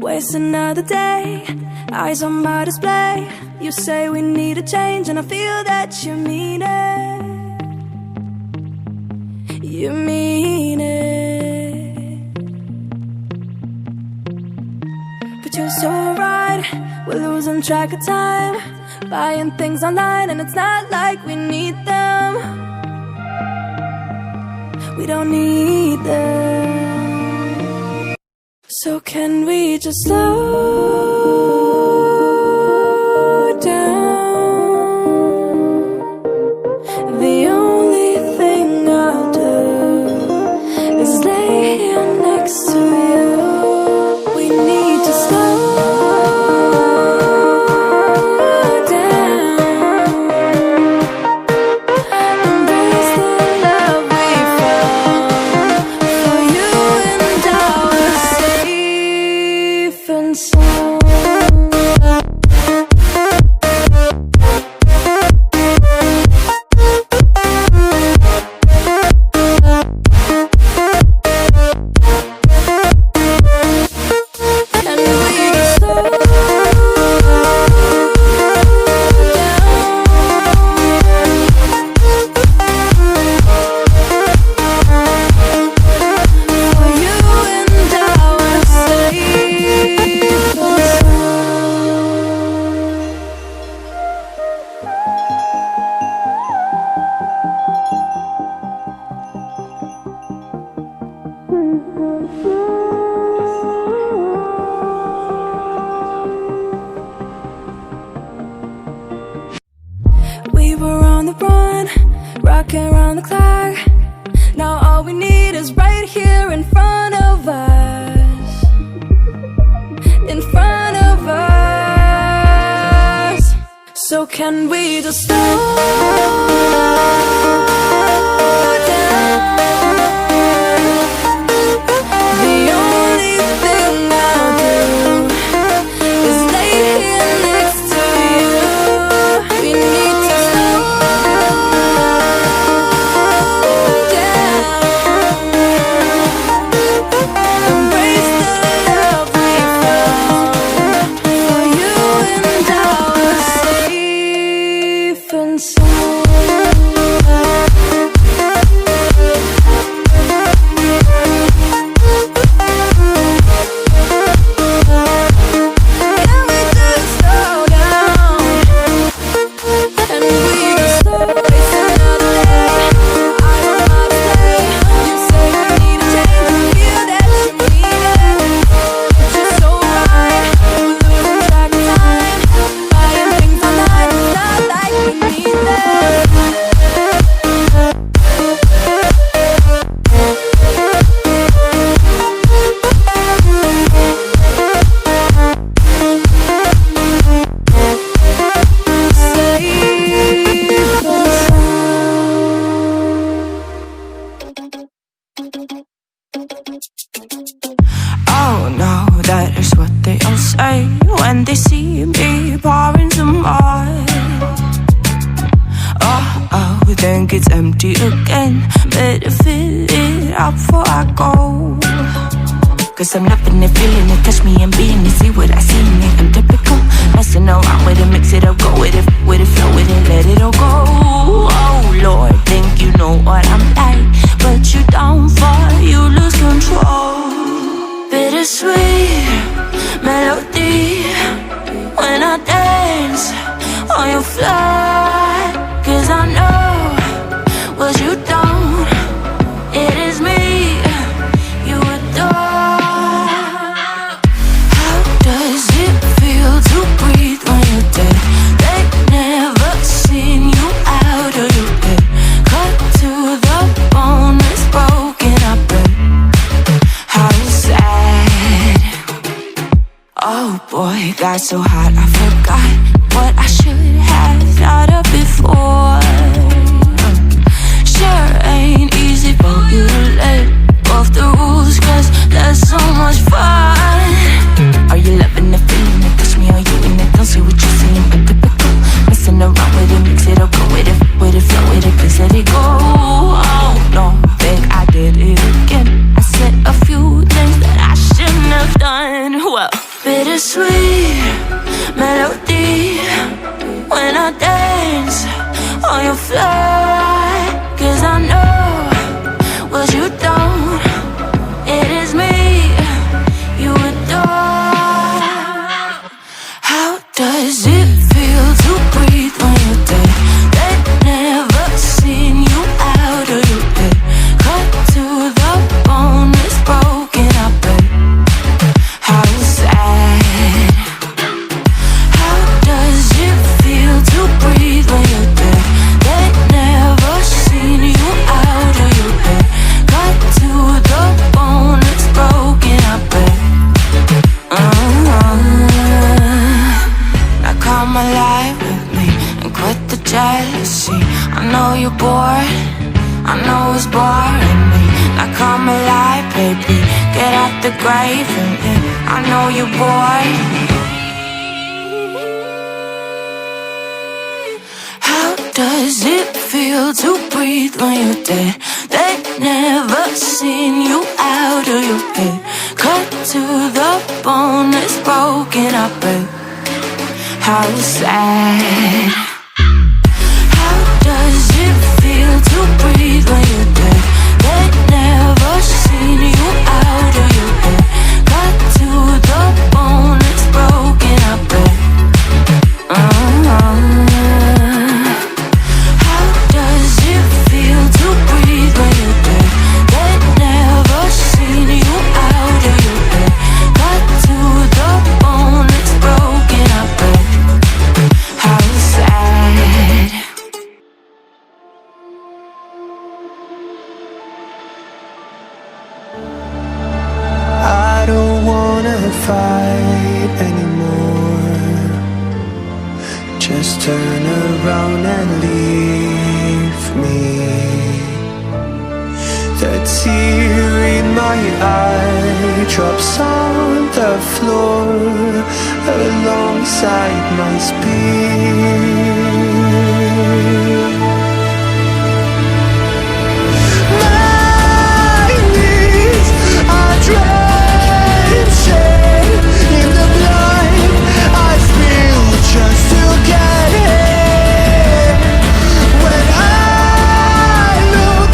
Waste another day, eyes on my display. You say we need a change and I feel that you mean it. You mean it. But you're so right, we're losing track of time, buying things online and it's not like we need them. We don't need them. So can we just slow down? The only thing I'll do is lay here next to you. We need to slow down. Embrace the love we found. For you and I were safe and sound. We were on the run, rocking around the clock. Now all we need is right here in front of us. In front of us. So can we just slow down? The only thing I'll do is lay here next to you. We need to slow down. Embrace the love we found. For you and I were safe and sound. Can we just slow down? And we just slow waste another day. Eyes on my display. You say we need a change and feel that you mean it. But you're so right, we're losing track of time, buying things online, it's not like we need them. Oh no, that is what they all say when they see me pouring some more. Oh, think it's empty again. Better fill it up before I go. Cause I'm loving it, feeling it, touch me and being it. See what I see in it, I'm typical. Messing around with it, mix it up, go with it, flow with it, let it all go. Oh Lord, think you know what I'm like, but you don't fall, you lose control. Bittersweet melody when I dance on your fly. Cause I know what you don't, it is me you adore. How does it feel to breathe when you're dead? They've never seen you out of your head. Cut to the bone, it's broken, I bet. How sad. Oh boy, got so hot I forgot what I should have thought of before. Sure ain't easy for you to let go of the rules, cause there's so much fun. Are you loving it, feeling it, touch me, are you in it? Don't say what you're saying, but typical. Messing around with it, mix it up, go with it, flow with it, please let it go. Oh no, think I did it again. I said a few things that I shouldn't have done. Well, bittersweet melody when I dance on your fly. 'Cause I know what you don't. It is me you adore. How does it feel to breathe when you're dead? They've never seen you out of your head. Cut to the bone, it's broken, I bet. How sad. How does it feel to breathe when you're dead? They've never seen you out of your head. Cut to the bone, it's broken, I bet. Now come alive with me and quit the jealousy. I know you're bored, I know it's boring me. Now come alive, baby, get out the grave and I know you're bored. How does it feel to breathe when you're dead? They've never seen you out of your head. Cut to the bone, it's broken, I bet. How sad. How does it feel to breathe when you're dead? They've never seen you out of your head. Cut to the bone, it's broken, I bet. How does it feel to breathe when you're dead? They've never seen you out of your head. Cut to the bone, it's broken, I bet. How sad. I don't wanna fight anymore. Just turn around and leave me. The tear in my eye drops on the floor alongside my spear. My knees are drenching in the blood I spilled just to get here. When I look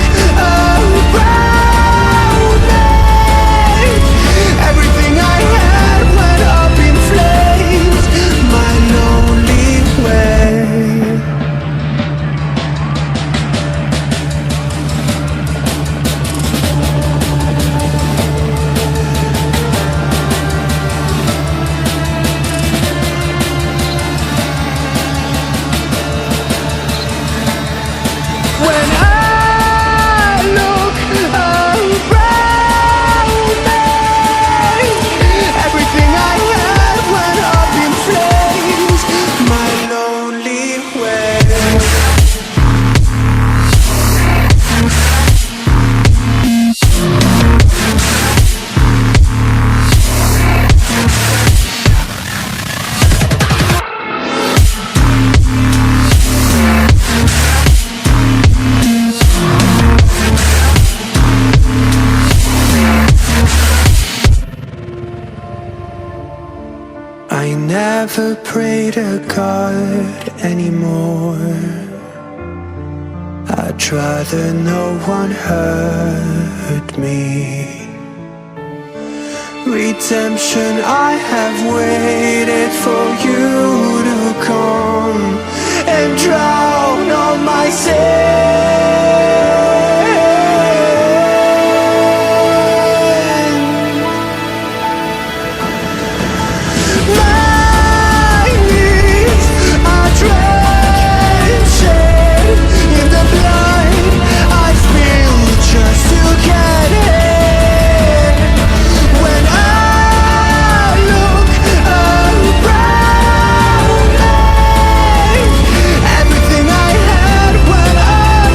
around me, everything I had went up in flames. My lonely way. When I look around me, everything I had went up in flames. My lonely way. I never pray to God anymore. I'd rather no one hurt me. Redemption, I have waited for you to come and drown all my sin. My knees are drenching in the blood I spilled just to get here. When I look around me, everything I had went up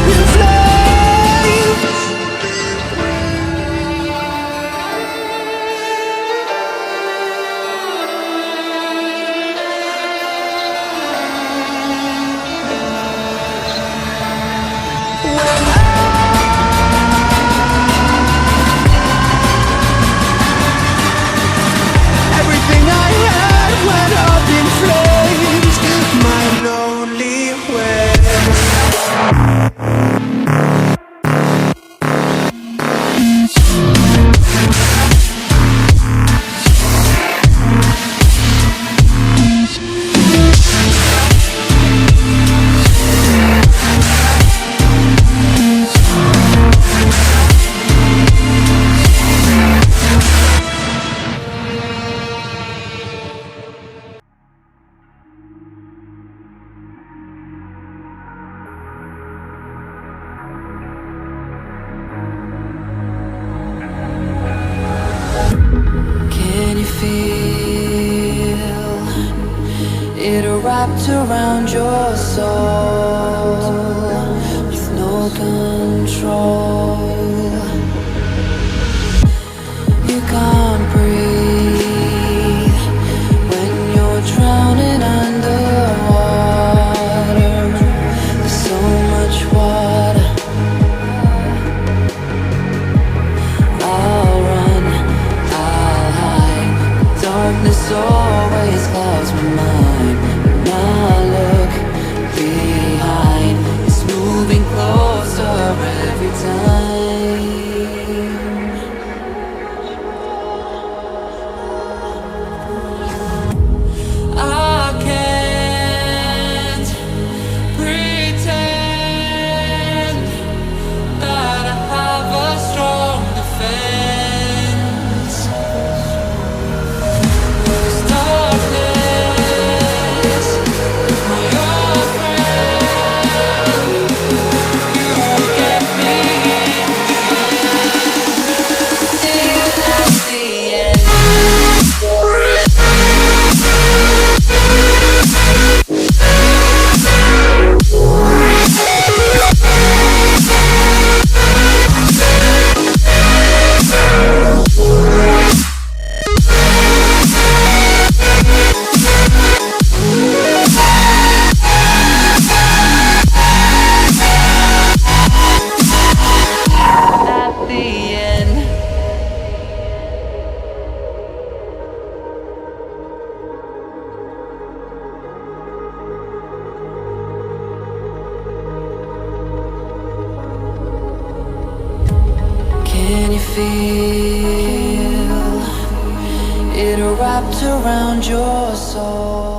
wrapped around your soul with no control. You can't breathe when you're drowning underwater. There's so much water. I'll run, I'll hide. Darkness always clouds my mind. When I look behind, it's moving closer every time. I can't pretend that I have a strong defense. 'Cause darkness, my old friend, you get me in the end. Even at the end. At the end. Can you feel it wrapped around your soul?